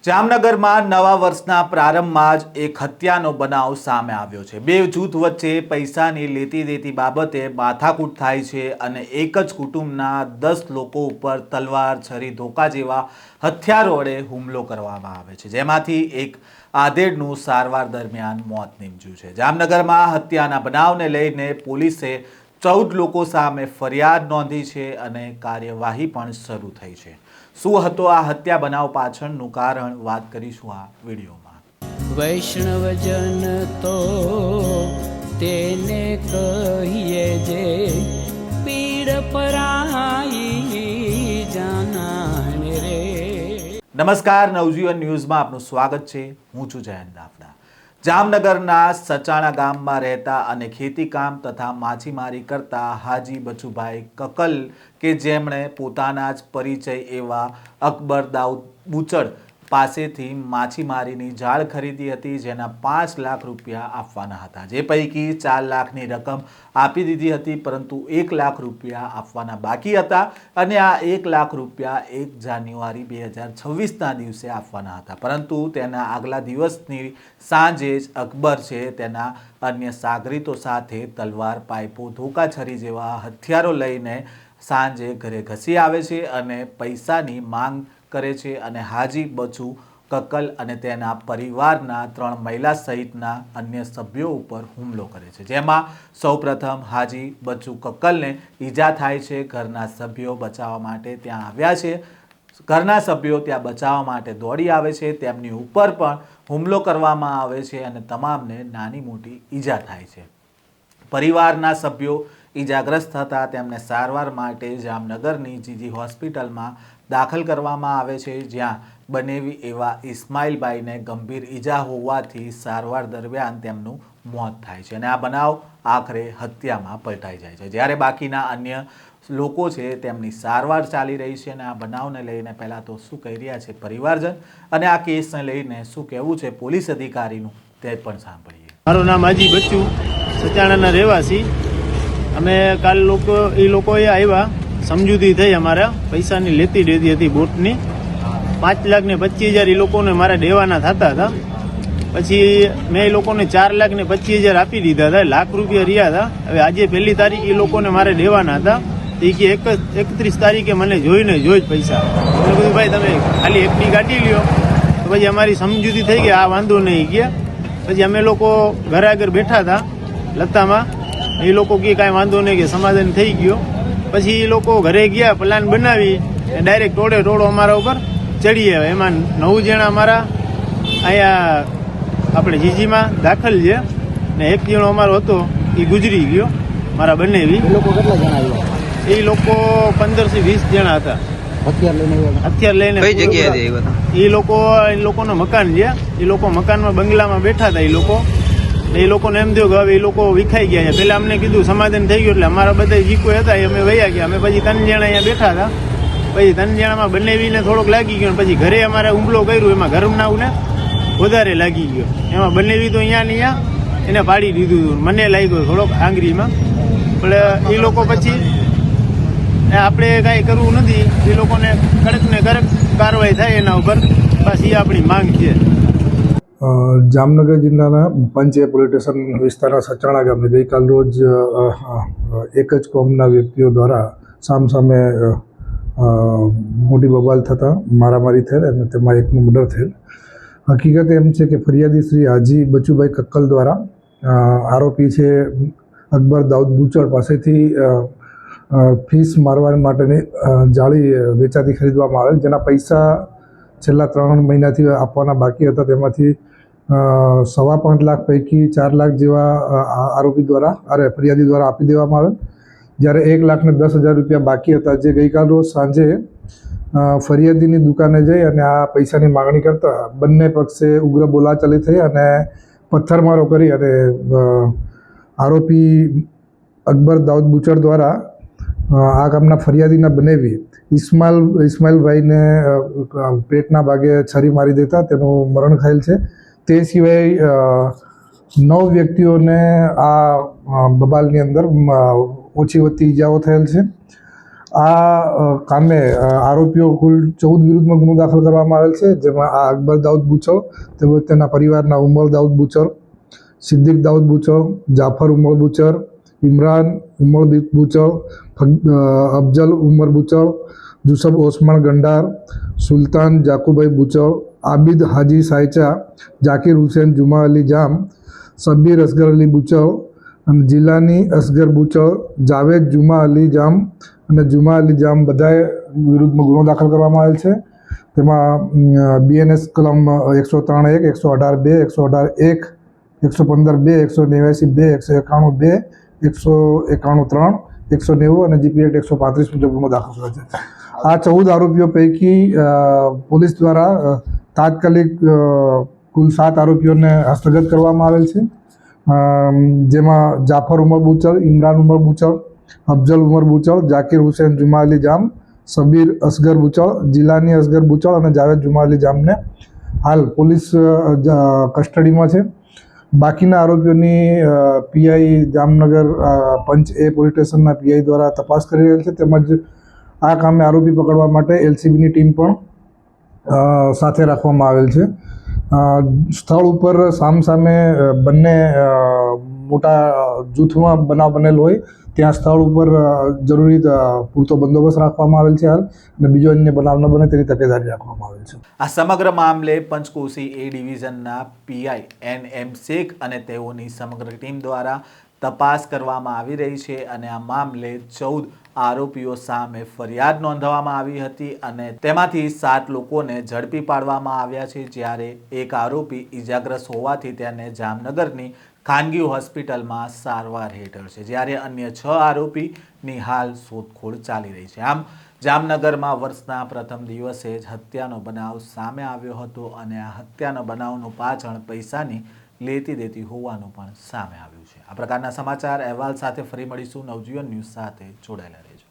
જામનગરમાં નવા વર્ષના પ્રારંભમાં જ એક હત્યાનો બનાવ સામે આવ્યો છે। બે જૂથ વચ્ચે પૈસાની લેતી દેતી બાબતે માથાકૂટ થાય છે અને એક જ કુટુંબના 10 લોકો ઉપર તલવાર, છરી, ધોકા જેવા હથિયારો વડે હુમલો કરવામાં આવે છે, જેમાંથી એક આધેડનું સારવાર દરમિયાન મોત નીપજ્યું છે। જામનગરમાં હત્યાના બનાવને લઈને પોલીસે 14 લોકો સામે ફરિયાદ નોંધી છે અને કાર્યવાહી પણ શરૂ થઈ છે। શું હતો આ હત્યા બનાવ પાછળનું કારણ, વાત કરીશું આ વિડીયોમાં। વૈષ્ણવજન તો તેને કહીએ જે પીડ પરાઈ જાનાને રે। નમસ્કાર, નવજીવન ન્યૂઝમાં આપનું સ્વાગત છે। હું છું જયંત દાફડા। જામનગરના સચાણા ગામમાં રહેતા અને ખેતીકામ તથા માછીમારી કરતા હાજી બચુભાઈ કક્કલ કે જેમણે પોતાના જ પરિચય એવા અકબર દાઉદ બુચડ પાસેથી માછીમારીની જાળ ખરીદી હતી, જેના 5 લાખ રૂપિયા આપવાના હતા, જે પૈકી 4 લાખની રકમ આપી દીધી હતી, પરંતુ 1 લાખ રૂપિયા આપવાના બાકી હતા અને આ 1 લાખ રૂપિયા 1 જાન્યુઆરી 2026ના દિવસે આપવાના હતા, પરંતુ તેના આગલા દિવસની સાંજે જ અકબર છે તેના અન્ય સાગરીતો સાથે તલવાર, પાઇપો, ધોકા, છરી જેવા હથિયારો લઈને સાંજે ઘરે ઘસી આવે છે અને પૈસાની માંગ કરે છે અને હાજી બચુ કક્કલ અને તેના પરિવારના 3 મહિલા સહિતના અન્ય સભ્યો ઉપર હુમલો કરે છે, જેમાં સૌપ્રથમ હાજી બચુ કક્કલને ઈજા થાય છે। ઘરના સભ્યો બચાવવા માટે ત્યાં આવ્યા છે। ઘરના સભ્યો ત્યાં બચાવવા માટે દોડી આવે છે, તેમની ઉપર પણ હુમલો કરવામાં આવે છે અને તમામને નાની મોટી ઈજા થાય છે। પરિવારના સભ્યો ઈજાગ્રસ્ત થતા તેમને સારવાર માટે જામનગરની જીજી હોસ્પિટલમાં દાખલ કરવામાં આવે છે, જ્યાં બનેવી એવા ઇસ્માઇલભાઈને ગંભીર ઈજા હોવાથી સારવાર દરમિયાન તેમનું મોત થાય છે અને આ બનાવ આખરે હત્યામાં પલટાઈ જાય છે, જ્યારે બાકીના અન્ય લોકો છે તેમની સારવાર ચાલી રહી છે। અને આ બનાવને લઈને પહેલાં તો શું કહી રહ્યા છે પરિવારજન અને આ કેસને લઈને શું કહેવું છે પોલીસ અધિકારીનું, તે પણ સાંભળીએ। મારું નામ હાજી બચ્ચુ, સચાણાના રહેવાસી। અમે કાલ એ લોકોએ આવ્યા, સમજૂતી થઈ, અમારા પૈસાની લેતી દેતી હતી બોટની। 5,25,000 એ લોકોને મારા દેવાના થતા હતા। પછી મેં એ લોકોને 4,25,000 આપી દીધા હતા, લાખ રૂપિયા રહ્યા હતા। હવે આજે 1લી તારીખ એ લોકોને મારે દેવાના હતા, એ કે 31 તારીખે મને જોઈને જોઈ જ પૈસા। એટલે બધું ભાઈ તમે ખાલી એકની ગાડી લ્યો, તો પછી અમારી સમજૂતી થઈ ગઈ, આ વાંધો નહીં ગયા। પછી અમે લોકો ઘરે આગળ બેઠા હતા લતામાં, એ લોકો કે કાંઈ વાંધો નહીં, કે સમાધાન થઈ ગયો। પછી એ લોકો ઘરે ગયા, પ્લાન બનાવી ડાયરેક્ટ ટોળે અમારા ઉપર ચડી આવે। એમાં 9 જણા અમારા અહીંયા આપણે જીજીમાં દાખલ છે ને 1 જણો અમારો હતો એ ગુજરી ગયો, મારા બંનેવી। એ લોકો કેટલા જણા આવ્યા? એ લોકો 15 થી 20 જણા હતા। હથિયાર લઈને કઈ જગ્યાએ આવ્યા? એ લોકોનું મકાન છે, એ લોકો મકાનમાં બંગલામાં બેઠા હતા। એ લોકોને એમ થયું કે હવે એ લોકો વિખાઈ ગયા છે। પહેલા અમને કીધું સમાધાન થઈ ગયું, એટલે અમારા બધા જીકો હતા અમે વયા ગયા। અમે પછી 3 જણા અહીંયા બેઠા હતા। પછી 3 જણામાં બંનેવીને થોડોક લાગી ગયો, પછી ઘરે અમારે હુમલો કર્યો, એમાં ઘરનાઓને વધારે લાગી ગયો। એમાં બંનેવી તો અહીંયા એને પાડી દીધું, મને લાગ્યો થોડોક આંગળીમાં, પણ એ લોકો પછી આપણે કાંઈ કરવું નથી, એ લોકોને કડકને કડક કાર્યવાહી થાય એના ઉપર, બસ એ આપણી માંગ છે। જામનગર જિલ્લાના પંચે પોલીસ સ્ટેશન વિસ્તારના સચાણા ગામે ગઈકાલ રોજ એક જ કોમના વ્યક્તિઓ દ્વારા સામસામે મોટી બબાલ થતાં મારામારી થયેલ અને તેમાં એકનું મર્ડર થયેલ। હકીકત એમ છે કે ફરિયાદી શ્રી હાજી બચુભાઈ કક્કલ દ્વારા આરોપી છે અકબર દાઉદ બુચડ પાસેથી ફીસ મારવા માટેની જાળી વેચાતી ખરીદવામાં આવેલ, જેના પૈસા છેલ્લા 3 મહિનાથી આપવાના બાકી હતા। તેમાંથી 5.25 લાખ પૈકી 4 લાખ જેવા ફરિયાદી દ્વારા આપી દેવામાં આવેલ, જ્યારે 1,10,000 રૂપિયા બાકી હતા, જે ગઈકાલ રોજ સાંજે ફરિયાદીની દુકાને જઈ અને આ પૈસાની માગણી કરતા બંને પક્ષે ઉગ્ર બોલાચાલી થઈ અને પથ્થરમારો કરી અને આરોપી અકબર દાઉદ બુચડ દ્વારા આ ગામના ફરિયાદીના બનેવી ઇસ્માઇલભાઈને પેટના ભાગે છરી મારી દેતા તેનું મરણ થયેલ છે। તે સિવાય 9 વ્યક્તિઓને આ બબાલની અંદર ઓછી વધતી ઈજાઓ થયેલ છે। કામે આરોપીઓ કુલ 14 વિરુદ્ધમાં ગુનો દાખલ કરવામાં આવેલ છે, જેમાં આ અકબર દાઉદ બુચર તેમજ તેના પરિવારના ઉમર દાઉદ બુચર, સિદ્દીક દાઉદ બુચર, જાફર ઉમર બુચર, ઇમરાન ઉમર બુચર, અફજલ ઉમર બુચર, જુસબ ઓસમાન ગંડાર, સુલતાન જાકુભાઈ બુચર, આબિદ હાજી સાયચા, જાકીર હુસેન જુમા અલી જામ, સબ્બીર અસગર અલી બુચર અને જિલ્લાની અસગર બુચર, જાવેદ જુમા અલી જામ અને જુમા અલી જામ બધાએ વિરુદ્ધમાં ગુનો દાખલ કરવામાં આવેલ છે. તેમાં BNS કલમ 103(1), 118(2), 118(1), 115(2), 189(2), 191(2), 191(3), 190 અને GP એક્ટ 135 મુજબ ગુનો દાખલ કર્યો છે. આ 14 આરોપીઓ પૈકી પોલીસ દ્વારા તાત્કાલિક કુલ 7 આરોપીઓને હસ્તગત કરવામાં આવેલ છે, જેમાં જાફર ઉમર બુચર, ઇમરાન ઉમર બુચર, અફજલ ઉમર બુચર, જાકીર હુસેન જુમા અલી જામ, સબીર અસગર બુચર, જિલ્લાની અસગર બુચર અને જાવેદ જુમા અલી જામને હાલ પોલીસ કસ્ટડીમાં છે. બાકીના આરોપીઓની પીઆઈ જામનગર પંચ એ પોલીસ સ્ટેશનના પીઆઈ દ્વારા તપાસ કરી રહેલ છે. તેમજ આ કામે આરોપી પકડવા માટે LCBની ટીમ પણ સાથે રાખવામાં આવેલ છે. સ્થળ ઉપર સામસામે બંને મોટા જૂથમાં બનાવ બનેલ હોય ત્યાં સ્થળ ઉપર જરૂરી પૂરતો બંદોબસ્ત રાખવામાં આવેલ છે હાલ, અને બીજો અન્ય બનાવ ન બને તેની તકેદારી રાખવામાં આવેલ છે. આ સમગ્ર મામલે Panchkoshi A ડિવિઝનના PI NM Sheikh અને તેઓની સમગ્ર ટીમ દ્વારા તપાસ કરવામાં આવી રહી છે અને આ મામલે 14 આરોપીઓ સામે ફરિયાદ નોંધવામાં આવી હતી અને તેમાંથી 7 લોકોને ઝડપી પાડવામાં આવ્યા છે, જ્યારે એક આરોપી ઈજાગ્રસ્ત હોવાથી તેને જામનગરની ખાનગી હોસ્પિટલમાં સારવાર હેઠળ છે, જ્યારે અન્ય 6 આરોપીની હાલ શોધખોળ ચાલી રહી છે. આમ જામનગરમાં વર્ષના પ્રથમ દિવસે જ હત્યાનો બનાવ સામે આવ્યો હતો અને આ હત્યાના બનાવનું પાછળ પૈસાની લેતી દેતી હોવાનું પણ સામે આવ્યું છે. આ પ્રકારના સમાચાર અહેવાલ સાથે ફરી મળીશું. નવજીવન ન્યૂઝ સાથે જોડાયેલા રહેજો.